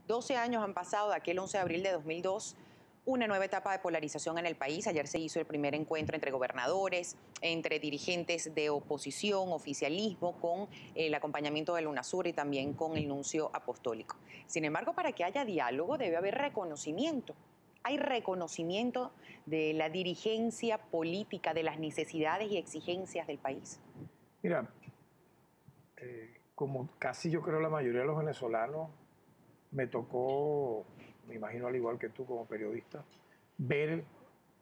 12 años han pasado de aquel 11 de abril de 2002, una nueva etapa de polarización en el país. Ayer se hizo el primer encuentro entre gobernadores, entre dirigentes de oposición, oficialismo, con el acompañamiento del UNASUR y también con el nuncio apostólico. Sin embargo, para que haya diálogo debe haber reconocimiento. Hay reconocimiento de la dirigencia política, de las necesidades y exigencias del país. Mira, como casi yo creo la mayoría de los venezolanos, me tocó, me imagino al igual que tú como periodista, ver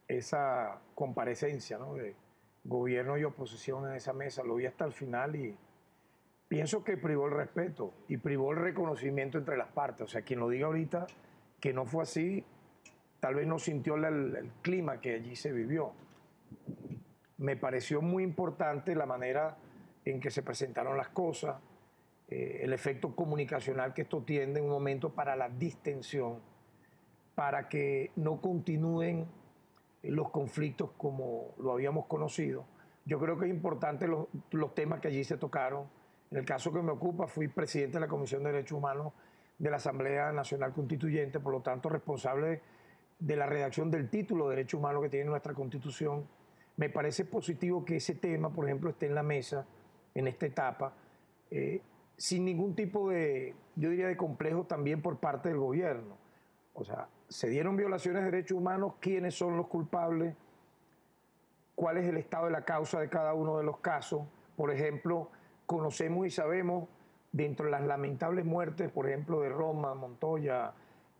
esa comparecencia, ¿no?, de gobierno y oposición en esa mesa. Lo vi hasta el final y pienso que privó el respeto y privó el reconocimiento entre las partes. O sea, quien lo diga ahorita que no fue así, tal vez no sintió el clima que allí se vivió. Me pareció muy importante la manera en que se presentaron las cosas, el efecto comunicacional que esto tiene en un momento para la distensión, para que no continúen los conflictos como lo habíamos conocido. Yo creo que es importante los temas que allí se tocaron. En el caso que me ocupa, fui presidente de la Comisión de Derechos Humanos de la Asamblea Nacional Constituyente, por lo tanto responsable de la redacción del título de Derechos Humanos que tiene nuestra Constitución. Me parece positivo que ese tema, por ejemplo, esté en la mesa en esta etapa, sin ningún tipo de, yo diría, de complejo también por parte del gobierno. O sea, se dieron violaciones de derechos humanos, quiénes son los culpables, cuál es el estado de la causa de cada uno de los casos. Por ejemplo, conocemos y sabemos, dentro de las lamentables muertes, por ejemplo, de Roma, Montoya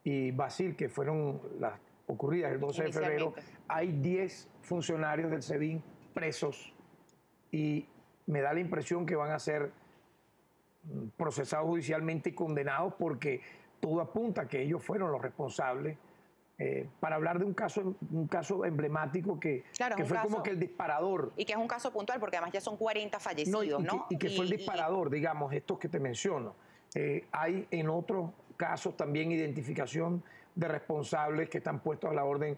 y Basil, que fueron las ocurridas el 12 de febrero, hay 10 funcionarios del SEBIN presos y me da la impresión que van a ser procesados judicialmente y condenados porque todo apunta a que ellos fueron los responsables, para hablar de un caso emblemático que, claro, que fue como que el disparador. Y que es un caso puntual porque además ya son 40 fallecidos, ¿no? Y que fue el disparador, digamos, estos que te menciono. Hay en otros casos también identificación de responsables que están puestos a la orden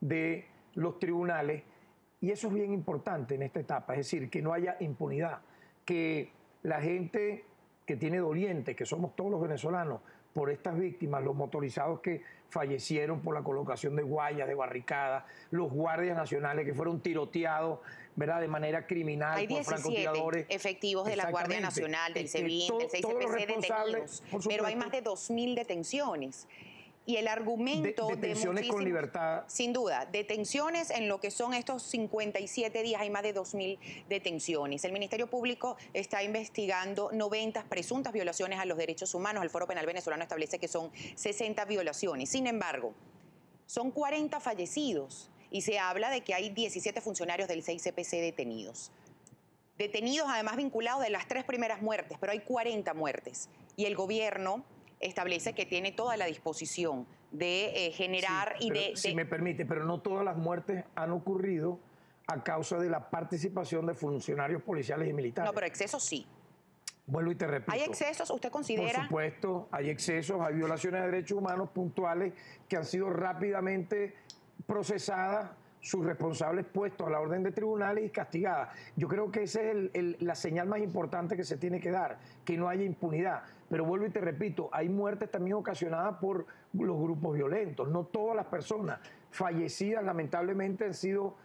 de los tribunales, y eso es bien importante en esta etapa, es decir, que no haya impunidad, que la gente que tiene dolientes, que somos todos los venezolanos, por estas víctimas, los motorizados que fallecieron por la colocación de guayas, de barricadas, los guardias nacionales que fueron tiroteados, ¿verdad?, de manera criminal. Hay 17 efectivos de la Guardia Nacional, del SEBIN, del 6CPC detenidos, pero hay más de 2.000 detenciones. Y el argumento detenciones con libertad. Sin duda, detenciones en lo que son estos 57 días, hay más de 2.000 detenciones. El Ministerio Público está investigando 90 presuntas violaciones a los derechos humanos. El Foro Penal Venezolano establece que son 60 violaciones. Sin embargo, son 40 fallecidos y se habla de que hay 17 funcionarios del 6CPC detenidos. Detenidos además vinculados de las 3 primeras muertes, pero hay 40 muertes. Y el gobierno establece que tiene toda la disposición de generar si me permite, pero no todas las muertes han ocurrido a causa de la participación de funcionarios policiales y militares. No, pero excesos sí. Vuelvo y te repito. ¿Hay excesos? ¿Usted considera? Por supuesto, hay excesos, hay violaciones de derechos humanos puntuales que han sido rápidamente procesadas, sus responsables puestos a la orden de tribunales y castigadas. Yo creo que esa es la señal más importante que se tiene que dar, que no haya impunidad. Pero vuelvo y te repito, hay muertes también ocasionadas por los grupos violentos. No todas las personas fallecidas lamentablemente han sido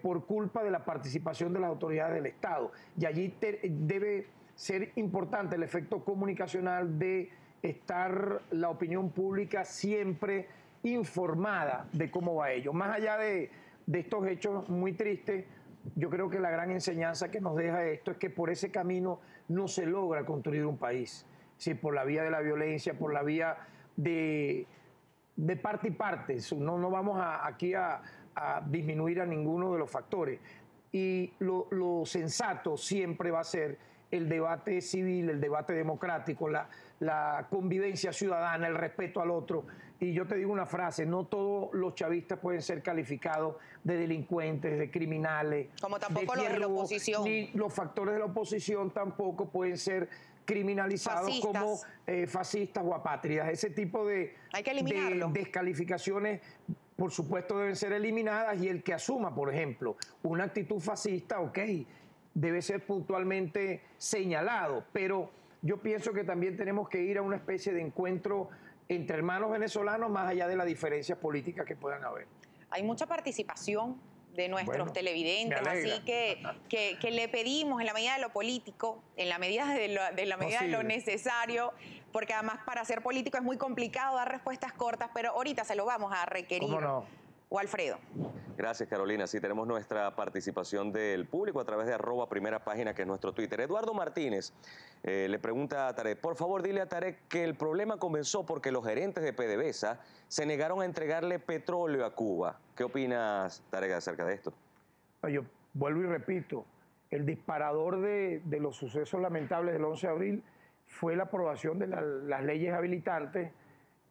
por culpa de la participación de las autoridades del Estado. Y allí debe ser importante el efecto comunicacional de estar la opinión pública siempre informada de cómo va ello. Más allá de estos hechos muy tristes, yo creo que la gran enseñanza que nos deja esto es que por ese camino no se logra construir un país. Sí, por la vía de la violencia, por la vía de parte y parte. No vamos aquí a disminuir a ninguno de los factores. Y lo sensato siempre va a ser el debate civil, el debate democrático, la convivencia ciudadana, el respeto al otro. Y yo te digo una frase, no todos los chavistas pueden ser calificados de delincuentes, de criminales. Como tampoco los de la oposición. Ni los factores de la oposición tampoco pueden ser criminalizados como fascistas o apátridas. Ese tipo de descalificaciones, por supuesto, deben ser eliminadas, y el que asuma, por ejemplo, una actitud fascista, ok, debe ser puntualmente señalado, pero yo pienso que también tenemos que ir a una especie de encuentro entre hermanos venezolanos, más allá de las diferencias políticas que puedan haber. Hay mucha participación de nuestros televidentes, me alegra. así que le pedimos en la medida de lo político, en la medida de lo necesario, porque además para ser político es muy complicado dar respuestas cortas, pero ahorita se lo vamos a requerir. ¿Cómo no? O Alfredo. Gracias, Carolina. Sí, tenemos nuestra participación del público a través de @primerapágina, que es nuestro Twitter. Eduardo Martínez le pregunta a Tarek: por favor, dile a Tarek que el problema comenzó porque los gerentes de PDVSA se negaron a entregarle petróleo a Cuba. ¿Qué opinas, Tarek, acerca de esto? Yo vuelvo y repito, el disparador de los sucesos lamentables del 11 de abril fue la aprobación de las leyes habilitantes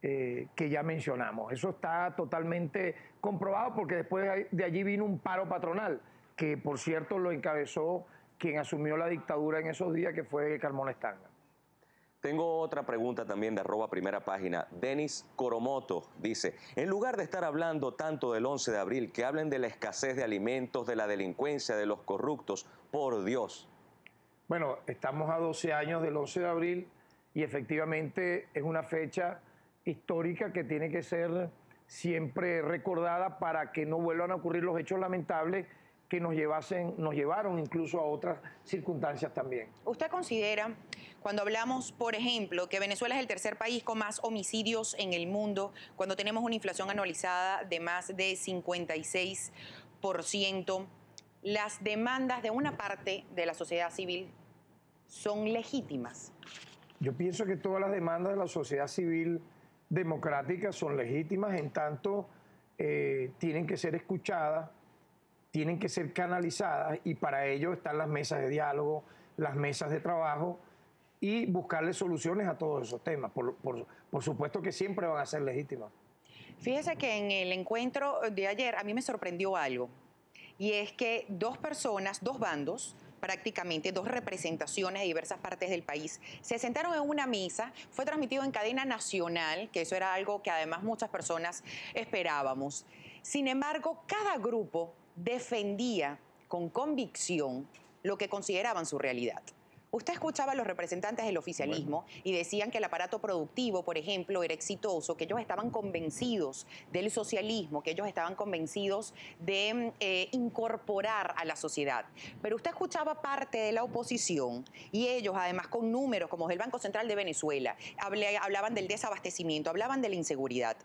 que ya mencionamos. Eso está totalmente comprobado porque después de allí vino un paro patronal, que por cierto lo encabezó quien asumió la dictadura en esos días, que fue Carmona Estanga. Tengo otra pregunta también de @primerapágina. Denis Coromoto dice: en lugar de estar hablando tanto del 11 de abril, que hablen de la escasez de alimentos, de la delincuencia, de los corruptos, por Dios. Bueno, estamos a 12 años del 11 de abril y efectivamente es una fecha histórica que tiene que ser siempre recordada para que no vuelvan a ocurrir los hechos lamentables que nos llevaron incluso a otras circunstancias también. ¿Usted considera, cuando hablamos, por ejemplo, que Venezuela es el tercer país con más homicidios en el mundo, cuando tenemos una inflación anualizada de más de 56%, las demandas de una parte de la sociedad civil son legítimas? Yo pienso que todas las demandas de la sociedad civil democráticas son legítimas, en tanto tienen que ser escuchadas, tienen que ser canalizadas, y para ello están las mesas de diálogo, las mesas de trabajo, y buscarle soluciones a todos esos temas. Por supuesto que siempre van a ser legítimas. Fíjese que en el encuentro de ayer a mí me sorprendió algo, y es que dos personas, dos bandos, prácticamente dos representaciones de diversas partes del país, se sentaron en una mesa. Fue transmitido en cadena nacional, que eso era algo que además muchas personas esperábamos. Sin embargo, cada grupo defendía con convicción lo que consideraban su realidad. Usted escuchaba a los representantes del oficialismo y decían que el aparato productivo, por ejemplo, era exitoso, que ellos estaban convencidos del socialismo, que ellos estaban convencidos de incorporar a la sociedad. Pero usted escuchaba parte de la oposición y ellos, además con números como del Banco Central de Venezuela, hablaban del desabastecimiento, hablaban de la inseguridad.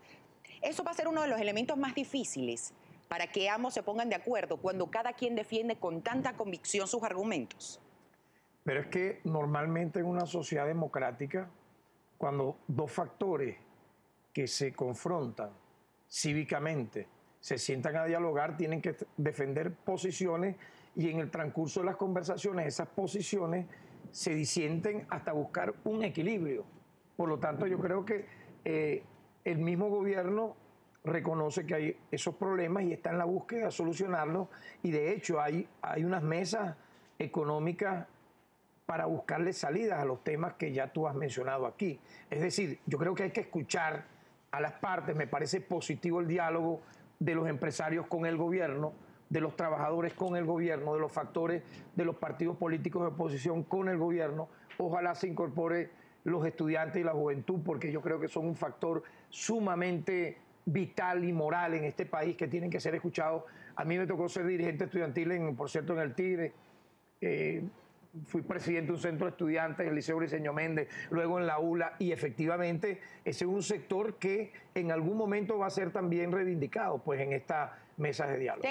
Eso va a ser uno de los elementos más difíciles para que ambos se pongan de acuerdo cuando cada quien defiende con tanta convicción sus argumentos. Pero es que normalmente en una sociedad democrática, cuando dos factores que se confrontan cívicamente se sientan a dialogar, tienen que defender posiciones, y en el transcurso de las conversaciones esas posiciones se disienten hasta buscar un equilibrio. Por lo tanto, yo creo que el mismo gobierno reconoce que hay esos problemas y está en la búsqueda de solucionarlos, y de hecho hay unas mesas económicas para buscarle salidas a los temas que ya tú has mencionado aquí. Es decir, yo creo que hay que escuchar a las partes. Me parece positivo el diálogo de los empresarios con el gobierno, de los trabajadores con el gobierno, de los factores de los partidos políticos de oposición con el gobierno. Ojalá se incorpore los estudiantes y la juventud, porque yo creo que son un factor sumamente vital y moral en este país, que tienen que ser escuchados. A mí me tocó ser dirigente estudiantil, por cierto, en el Tigre. Fui presidente de un centro de estudiantes en el Liceo Briceño Méndez, luego en la ULA, y efectivamente ese es un sector que en algún momento va a ser también reivindicado pues en estas mesas de diálogo.